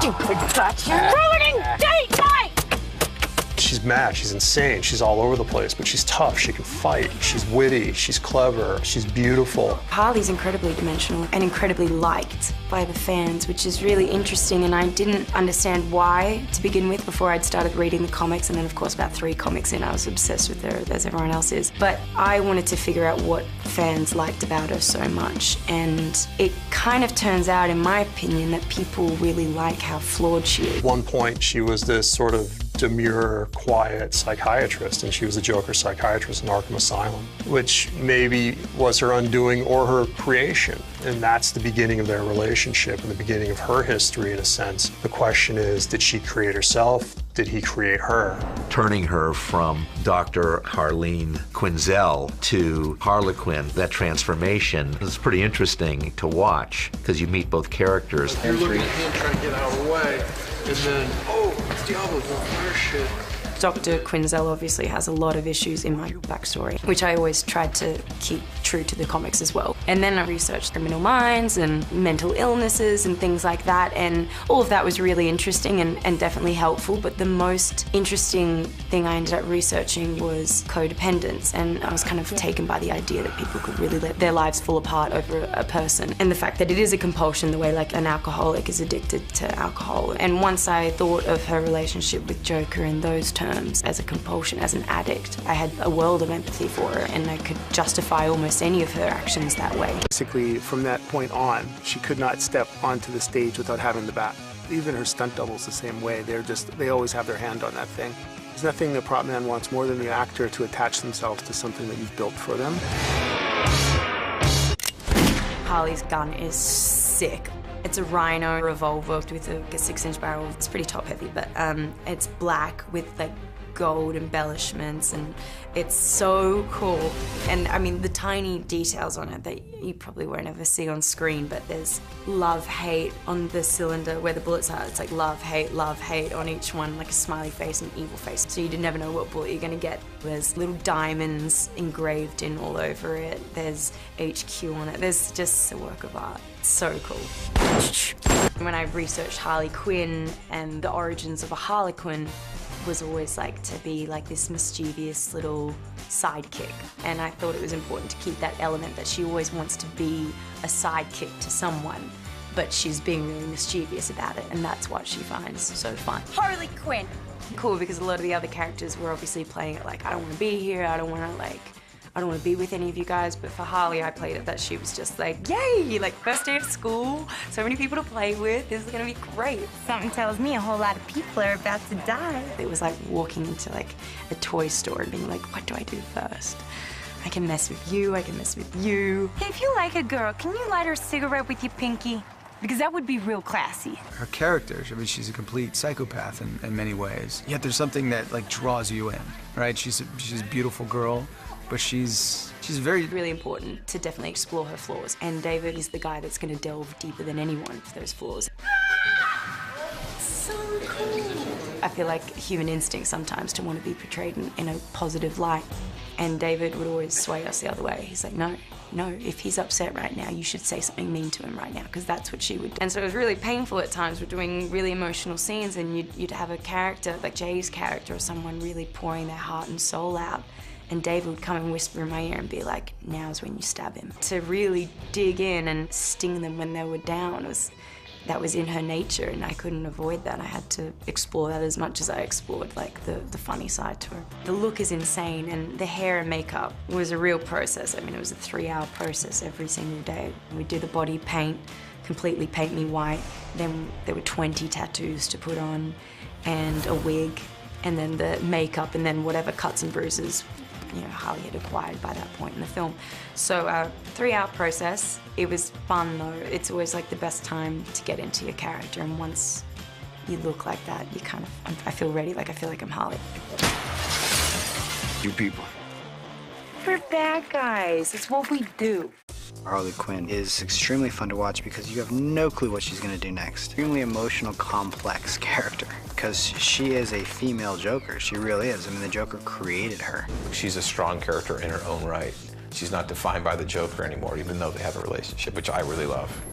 Stupid butt. You're ruining date night! She's mad, she's insane, she's all over the place, but she's tough, she can fight, she's witty, she's clever, she's beautiful. Harley's incredibly dimensional and incredibly liked by the fans, which is really interesting, and I didn't understand why to begin with before I'd started reading the comics, and then of course about 3 comics in I was obsessed with her as everyone else is. But I wanted to figure out what fans liked about her so much, and it kind of turns out, in my opinion, that people really like how flawed she is. At one point she was this sort of demure, quiet psychiatrist, and she was the Joker psychiatrist in Arkham Asylum, which maybe was her undoing or her creation. And that's the beginning of their relationship and the beginning of her history, in a sense. The question is, did she create herself? Did he create her? Turning her from Dr. Harleen Quinzel to Harlequin, that transformation is pretty interesting to watch because you meet both characters. You're looking at him trying to get out of the way, and then, oh, it's Diablo doing fire shit. Dr. Quinzel obviously has a lot of issues in my backstory, which I always tried to keep true to the comics as well. And then I researched criminal minds and mental illnesses and things like that, and all of that was really interesting and definitely helpful, but the most interesting thing I ended up researching was codependence, and I was kind of taken by the idea that people could really let their lives fall apart over a person, and the fact that it is a compulsion the way like an alcoholic is addicted to alcohol. And once I thought of her relationship with Joker in those terms, as a compulsion, as an addict, I had a world of empathy for her, and I could justify almost any of her actions that way. Basically, from that point on, she could not step onto the stage without having the bat. Even her stunt doubles the same way. They always have their hand on that thing. There's nothing the prop man wants more than the actor to attach themselves to something that you've built for them. Harley's gun is sick. It's a Rhino revolver with a 6-inch barrel. It's pretty top-heavy, but it's black with like gold embellishments, and it's so cool. And I mean, the tiny details on it that you probably won't ever see on screen, but there's love, hate on the cylinder where the bullets are. It's like love, hate on each one, like a smiley face and evil face. So you never know what bullet you're gonna get. There's little diamonds engraved in all over it. There's HQ on it. There's just a work of art. It's so cool. When I researched Harley Quinn and the origins of a Harlequin, was always like to be like this mischievous little sidekick, and I thought it was important to keep that element that she always wants to be a sidekick to someone, but she's being really mischievous about it, and that's what she finds so fun. Harley Quinn. Cool, because a lot of the other characters were obviously playing it like, I don't want to be here, I don't want to be with any of you guys, but for Harley, I played it that she was just like, yay, like first day of school, so many people to play with, this is gonna be great. Something tells me a whole lot of people are about to die. It was like walking into like a toy store and being like, what do I do first? I can mess with you, I can mess with you. Hey, if you like a girl, can you light her a cigarette with your pinky? Because that would be real classy. Her character, I mean, she's a complete psychopath in many ways. Yet there's something that like draws you in, right? She's a beautiful girl, but she's very... Really important to definitely explore her flaws, and David is the guy that's going to delve deeper than anyone for those flaws. So cool. I feel like human instinct sometimes to want to be portrayed in a positive light, and David would always sway us the other way. He's like, no, if he's upset right now, you should say something mean to him right now, because that's what she would do. And so it was really painful at times. We're doing really emotional scenes, and you'd have a character, like Jay's character, or someone really pouring their heart and soul out, and David would come and whisper in my ear and be like, now's when you stab him. To really dig in and sting them when they were down, that was in her nature, and I couldn't avoid that. I had to explore that as much as I explored like the funny side to her. The look is insane, and the hair and makeup was a real process. I mean, it was a 3-hour process every single day. We'd do the body paint, completely paint me white. Then there were 20 tattoos to put on, and a wig, and then the makeup, and then whatever cuts and bruises Harley had acquired by that point in the film. So 3-hour process. It was fun though. It's always like the best time to get into your character, and once you look like that, you kind of, I feel ready, like I feel like I'm Harley. You people. We're bad guys. It's what we do. Harley Quinn is extremely fun to watch because you have no clue what she's going to do next. Extremely emotional, complex character because she is a female Joker. She really is. I mean, the Joker created her. She's a strong character in her own right. She's not defined by the Joker anymore, even though they have a relationship, which I really love.